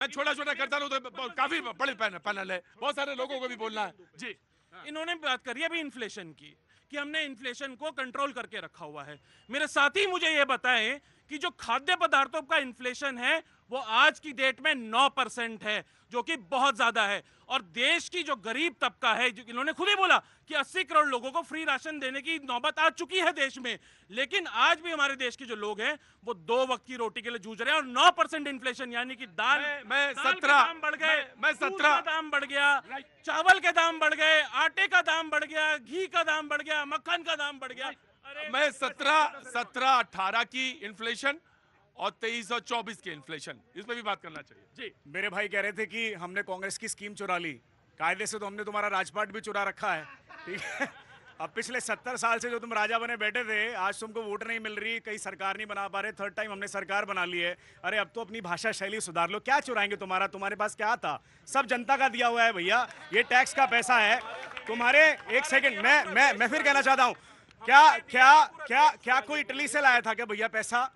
मैं छोटा छोटा करता रहूं तो काफी बड़े पैनल है, बहुत सारे लोगों को भी बोलना है जी। इन्होंने बात करी अभी इन्फ्लेशन की कि हमने इन्फ्लेशन को कंट्रोल करके रखा हुआ है। मेरे साथी मुझे ये बताएं कि जो खाद्य पदार्थों का इन्फ्लेशन है वो आज की डेट में 9% है, जो कि बहुत ज्यादा है। और देश की जो गरीब तबका है, जो इन्होंने खुद ही बोला कि 80 करोड़ लोगों को फ्री राशन देने की नौबत आ चुकी है देश में, लेकिन आज भी हमारे देश के जो लोग हैं वो 2 वक्त की रोटी के लिए जूझ रहे हैं। और 9% इन्फ्लेशन यानी कि दाल मैं दाल के 17 दाम बढ़ गए, मैं दूध 17 का दाम बढ़ गया, चावल के दाम बढ़ गए, आटे का दाम बढ़ गया, घी का दाम बढ़ गया, मक्खन का दाम बढ़ गया। मैं 17-18 की इन्फ्लेशन और 23 और 24 के इन्फ्लेशन, इस पे भी बात करना चाहिए जी। मेरे भाई कह रहे थे कि हमने कांग्रेस की स्कीम चुरा ली, कायदे से तो हमने तुम्हारा राजपाट भी चुरा रखा है, ठीक है। अब पिछले 70 साल से जो तुम राजा बने बैठे थे, आज तुमको वोट नहीं मिल रही, कहीं सरकार नहीं बना पा रहे, थर्ड टाइम हमने सरकार बना ली है। अरे अब तो अपनी भाषा शैली सुधार लो, क्या चुराएंगे तुम्हारे पास क्या था? सब जनता का दिया हुआ है भैया, ये टैक्स का पैसा है तुम्हारे। एक सेकंड, मैं फिर कहना चाहता हूँ, क्या क्या क्या क्या कोई इटली से लाया था क्या भैया पैसा?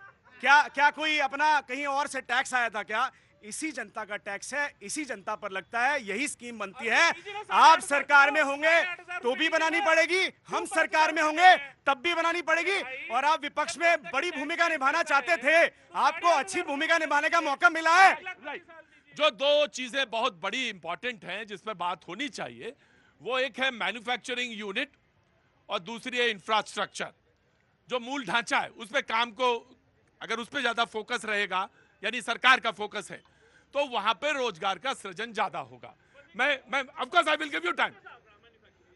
क्या कोई अपना कहीं और से टैक्स आया था क्या? इसी जनता का टैक्स है, इसी जनता पर लगता है, यही स्कीम बनती है। आप सरकार में होंगे तो भी बनानी पड़ेगी, हम सरकार में होंगे तब भी बनानी पड़ेगी। और आप विपक्ष में बड़ी भूमिका निभाना चाहते थे, आपको अच्छी भूमिका निभाने का मौका मिला है। जो दो चीजें बहुत बड़ी इंपॉर्टेंट हैं जिसमें बात होनी चाहिए, वो एक है मैन्युफैक्चरिंग यूनिट और दूसरी है इंफ्रास्ट्रक्चर। जो मूल ढांचा है उस पर काम को, अगर उस पर ज्यादा फोकस रहेगा, यानी सरकार का फोकस है, तो वहां पे रोजगार का सृजन ज्यादा होगा। मैं of course I will give you time,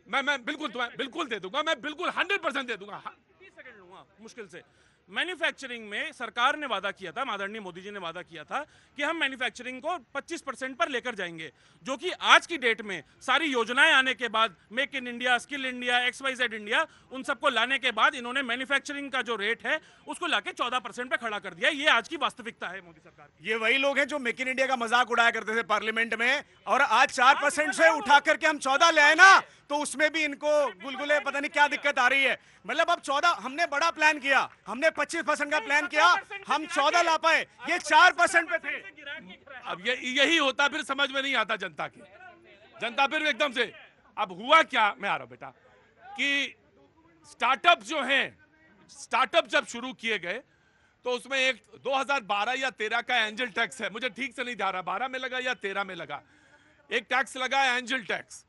मैं बिल्कुल दे दूंगा, मैं बिल्कुल 100% दे दूंगा। 30 सेकंड लूंगा मुश्किल से। मैन्युफैक्चरिंग में सरकार ने वादा किया था, आदरणीय मोदी जी ने वादा किया था कि हम मैन्युफैक्चरिंग को 25% पर लेकर जाएंगे, जो कि आज की डेट में सारी योजनाएं आने के बाद, make in India, skill India, XYZ India, उन सबको लाने के बाद इन्होंने मैन्युफैक्चरिंग का जो रेट है उसको लाके 14% पे खड़ा कर दिया। ये आज की वास्तविकता है मोदी सरकार की। ये वही लोग हैं जो मेक इन इंडिया का मजाक उड़ाया करते थे पार्लियामेंट में, और आज 4% से उठा करके हम 14 ले आए ना, तो उसमें भी इनको गुलगुले पता नहीं क्या दिक्कत आ रही है। मतलब अब 14, हमने बड़ा प्लान किया, हमने 25% का प्लान किया, हम 14 ला पाए, ये 4% पे थे। अब यही होता, फिर समझ में नहीं आता जनता की, जनता फिर एकदम से। अब हुआ क्या, मैं आ रहा हूं बेटा, कि स्टार्टअप जो हैं, स्टार्टअप जब शुरू किए गए तो उसमें एक 2012 या 13 का एंजल टैक्स है, मुझे ठीक से नहीं ध्यान रहा 12 में लगा या 13 में लगा, एक टैक्स लगा एंजल टैक्स।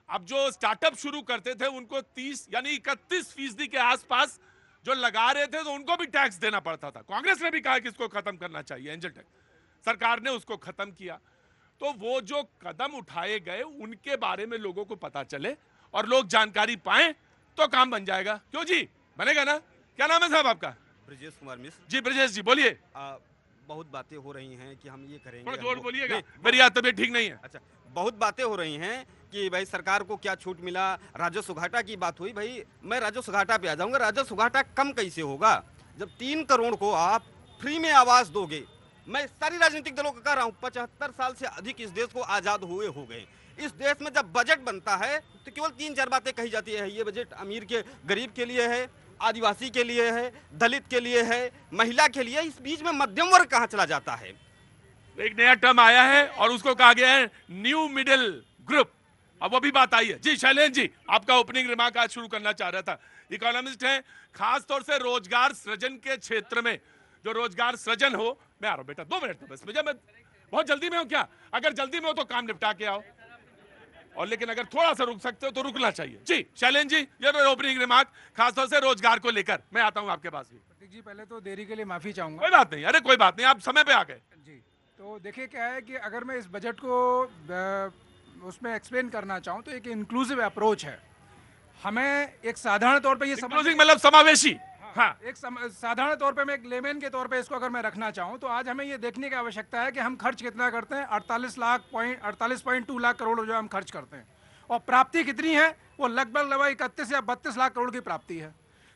अब जो स्टार्टअप शुरू करते थे उनको 30 यानी 31% के आसपास जो लगा रहे थे, तो उनको भी टैक्स देना पड़ता था। कांग्रेस ने भी कहा कि इसको खत्म करना चाहिए एंजल टैक्स, सरकार ने उसको खत्म किया। तो वो जो कदम उठाए गए उनके बारे में लोगों को पता चले और लोग जानकारी पाएं तो काम बन जाएगा। क्यों जी, बनेगा ना? क्या नाम है साहब आपका? ब्रजेश कुमार मिश्र जी ब्रजेश जी बोलिए। बहुत बातें हो रही हैं कि हम ये करेंगे, थोड़ा जोर बोलिएगा, नहीं, मेरी याद तबीयत ठीक नहीं है। अच्छा, बहुत बातें हो रही हैं कि भाई सरकार को क्या छूट मिला, राजस्व घाटा की बात हुई। भाई मैं राजस्व घाटा पे आ जाऊंगा। राजस्व घाटा कम कैसे होगा जब 3 करोड़ को आप फ्री में आवास दोगे? मैं सारी राजनीतिक दलों को कह रहा हूँ, 75 साल से अधिक इस देश को आजाद हुए हो गए। इस देश में जब बजट बनता है तो केवल 3-4 बातें कही जाती है। ये बजट अमीर के गरीब के लिए है, आदिवासी के लिए है, दलित के लिए है, महिला के लिए। इस बीच में मध्यम वर्ग कहाँ चला जाता है? एक नया टर्म आया है और उसको कहा गया है न्यू मिडिल ग्रुप। अब वो भी बात आई है जी। शैलेंद्र जी, आपका ओपनिंग रिमार्क आज शुरू करना चाह रहा था। इकोनॉमिस्ट हैं, खास तौर से रोजगार सृजन के क्षेत्र में जो रोजगार सृजन हो। मैं आ रहा हूं बेटा, 2 मिनट बस, मुझे, मैं बहुत जल्दी में हूं क्या? अगर जल्दी में हो तो काम निपटा के आओ, और लेकिन अगर थोड़ा सा रुक सकते हो तो रुकना चाहिए जी। शैलेंद्र जी, ये ओपनिंग रिमार्क खासतौर से रोजगार को लेकर। मैं आता हूं आपके पास भी। प्रतीक जी, पहले तो देरी के लिए माफी चाहूंगा। कोई बात नहीं, अरे कोई बात नहीं, आप समय पे आ गए जी, तो देखिए क्या है कि अगर मैं इस बजट को उसमें एक्सप्लेन करना चाहूँ तो एक इंक्लूसिव अप्रोच है। हमें एक साधारण तौर पे ये मतलब समावेशी, हाँ, एक साधारण तौर पे मैं एक लेमैन के तौर पे इसको अगर मैं रखना चाहूँ तो आज हमें ये देखने की आवश्यकता है कि हम खर्च कितना करते हैं। 48.2 लाख करोड़ जो हम खर्च करते हैं, और प्राप्ति कितनी है? वो लगभग 31 या 32 लाख करोड़ की प्राप्ति है।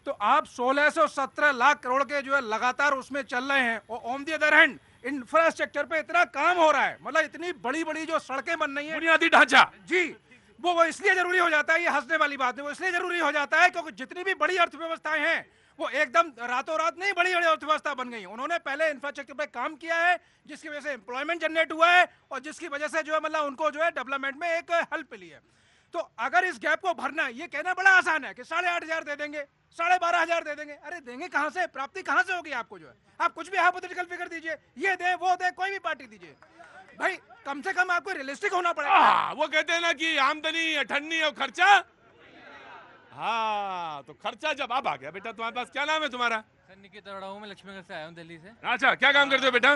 तो आप 1617 लाख करोड़ के जो है लगातार उसमें चल रहे हैं, और on the other hand infrastructure पे इतना काम हो रहा है, मतलब इतनी बड़ी बड़ी जो सड़कें बन रही हैं, बुनियादी ढांचा जी, वो इसलिए जरूरी हो जाता है, ये हंसने वाली बात है, वो इसलिए जरूरी हो जाता है क्योंकि जितनी भी बड़ी अर्थव्यवस्थाएं हैं वो एकदम रातों रात नहीं बड़ी बड़ी अर्थव्यवस्था बन गई। उन्होंने पहले इंफ्रास्ट्रक्चर पे काम किया है, जिसकी वजह से एम्प्लॉयमेंट जनरेट हुआ है और जिसकी वजह से जो है मतलब उनको जो है डेवलपमेंट में एक हेल्प मिली है। तो अगर इस गैप को भरना, ये कहना बड़ा आसान है कि 8,500 दे देंगे, 12,500 दे देंगे। अरे देंगे कहां से, प्राप्ति कहां से होगी आपको? जो है आप कुछ भी हाइपोथेटिकल फिगर दीजिए, ये दे वो दे, कोई भी पार्टी दीजिए, भाई कम से कम आपको रियलिस्टिक होना पड़ेगा। वो कहते हैं ना कि आमदनी अठन्नी और खर्चा, हाँ तो खर्चा जब अब आ गया। बेटा तुम्हारे पास क्या नाम है तुम्हारा? सर निकित अरोड़ा हूँ, मैं लक्ष्मीनगर से आया हूँ दिल्ली से। अच्छा, क्या काम करते हो बेटा?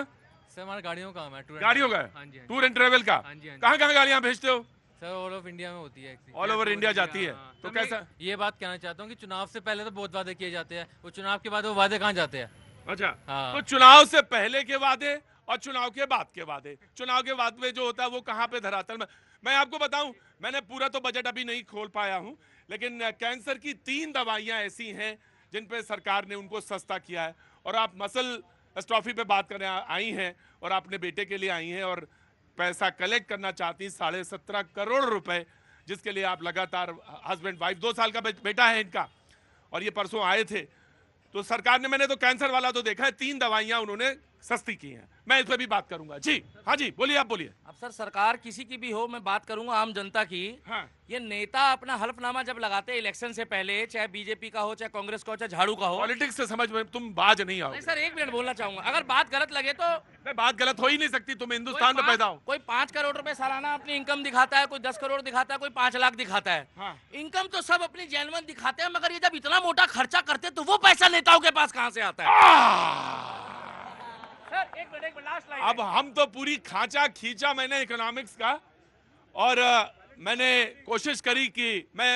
सर हमारा गाड़ियों का काम है, गाड़ियों का? हाँ जी, टूर एंड ट्रेवल का? हाँ जी, हाँ जी। कहाँ कहाँ गाड़ियाँ भेजते हो? सर ऑल ऑफ इंडिया में होती है। ऑल ओवर इंडिया जाती है। हाँ, तो मैं कैसा? ये बात कहना चाहता हूँ कि चुनाव से पहले तो बहुत वादे किए जाते हैं, वो चुनाव के बाद वो वादे कहाँ जाते हैं? अच्छा, हाँ। तो चुनाव से पहले के वादे और चुनाव के बाद के वादे, चुनाव के बाद में जो होता है वो कहाँ पे धरातल में? मैं आपको बताऊं, मैंने पूरा तो बजट अभी नहीं खोल पाया हूं, लेकिन कैंसर की 3 दवाइयां ऐसी हैं जिन पे सरकार ने उनको सस्ता किया है। और आप मसल स्ट्रॉफी पे बात करने आई हैं और अपने बेटे के लिए आई हैं और पैसा कलेक्ट करना चाहती हैं 17.5 करोड़ रुपए, जिसके लिए आप लगातार हस्बैंड वाइफ, 2 साल का बेटा है इनका, और ये परसों आए थे। तो सरकार ने, मैंने तो कैंसर वाला तो देखा है, 3 दवाइयां उन्होंने सस्ती की हैं। मैं इस पर भी बात करूंगा। जी हाँ जी, बोलिए, आप बोलिए। अब सर सरकार किसी की भी हो, मैं बात करूंगा आम जनता की। हाँ। ये नेता अपना हल्फनामा जब लगाते हैं इलेक्शन से पहले, चाहे बीजेपी का हो, चाहे कांग्रेस का हो, चाहे झाड़ू का हो। पॉलिटिक्स से समझ में तुम बाज नहीं आओ। नहीं सर, 1 मिनट बोलना चाहूंगा। अगर बात गलत लगे तो बात गलत हो ही नहीं सकती, तुम हिंदुस्तान में पैदा हो। कोई 5 करोड़ रुपए सालाना अपनी इनकम दिखाता है, कोई 10 करोड़ दिखाता है, कोई 5 लाख दिखाता है। हाँ। इनकम तो सब अपनी जेन्युइन दिखाते हैं, मगर ये जब इतना मोटा खर्चा करते तो वो पैसा नेताओं के पास कहां से आता है? सर एक मिनट लास्ट लाइन। अब हम तो पूरी खांचा खींचा मैंने इकोनॉमिक्स का, और मैंने कोशिश करी कि मैं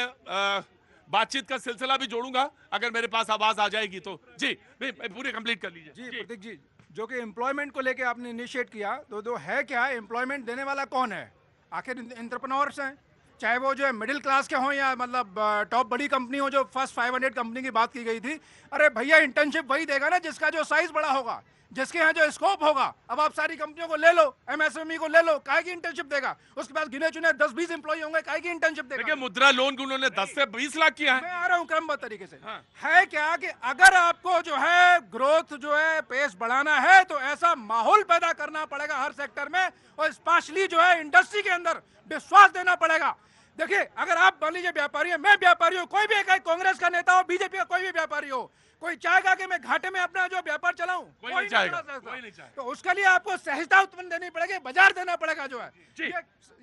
बातचीत का सिलसिला भी जोड़ूंगा अगर मेरे पास आवाज आ जाएगी तो। जी पूरे कंप्लीट कर लीजिए। जी प्रतीक जी, जो कि एम्प्लॉयमेंट को लेके आपने इनिशिएट किया, तो है क्या एम्प्लॉयमेंट देने वाला कौन है? आखिर एंटरप्रेन्योर्स हैं, चाहे वो जो है मिडिल क्लास के हों या मतलब टॉप बड़ी कंपनी हो, जो फर्स्ट 500 कंपनी की बात की गई थी। अरे भैया, इंटर्नशिप वही देगा ना जिसका जो साइज बड़ा होगा, जिसके यहाँ जो स्कोप होगा। अब आप सारी कंपनियों को ले लो, एमएसएमई को ले लो, काहे की इंटर्नशिप देगा? उसके पास गिने चुने 10-20 एम्प्लॉय होंगे, काहे की इंटर्नशिप देगा? देखिए, मुद्रा लोन को उन्होंने 10 से 20 लाख किया मैं है। आ रहा हूँ क्रमबद्ध तरीके से। हाँ। है क्या कि अगर आपको जो है ग्रोथ जो है पेस बढ़ाना है, तो ऐसा माहौल पैदा करना पड़ेगा हर सेक्टर में, और स्पेशली जो है इंडस्ट्री के अंदर विश्वास देना पड़ेगा। देखिए, अगर आप मान लीजिए व्यापारी है, मैं व्यापारी हूँ, कोई भी एक कांग्रेस का नेता हो, बीजेपी का कोई भी व्यापारी हो, कोई चाहेगा कि मैं घाटे में अपना जो व्यापार चलाऊं? कोई नहीं चाहेगा, कोई नहीं चाहेगा। तो उसके लिए आपको सहजता उत्पन्न देनी पड़ेगी, बाजार देना पड़ेगा जो है। जी।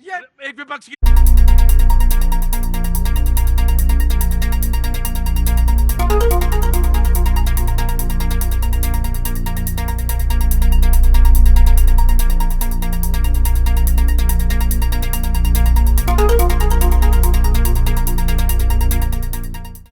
ये एक विपक्ष की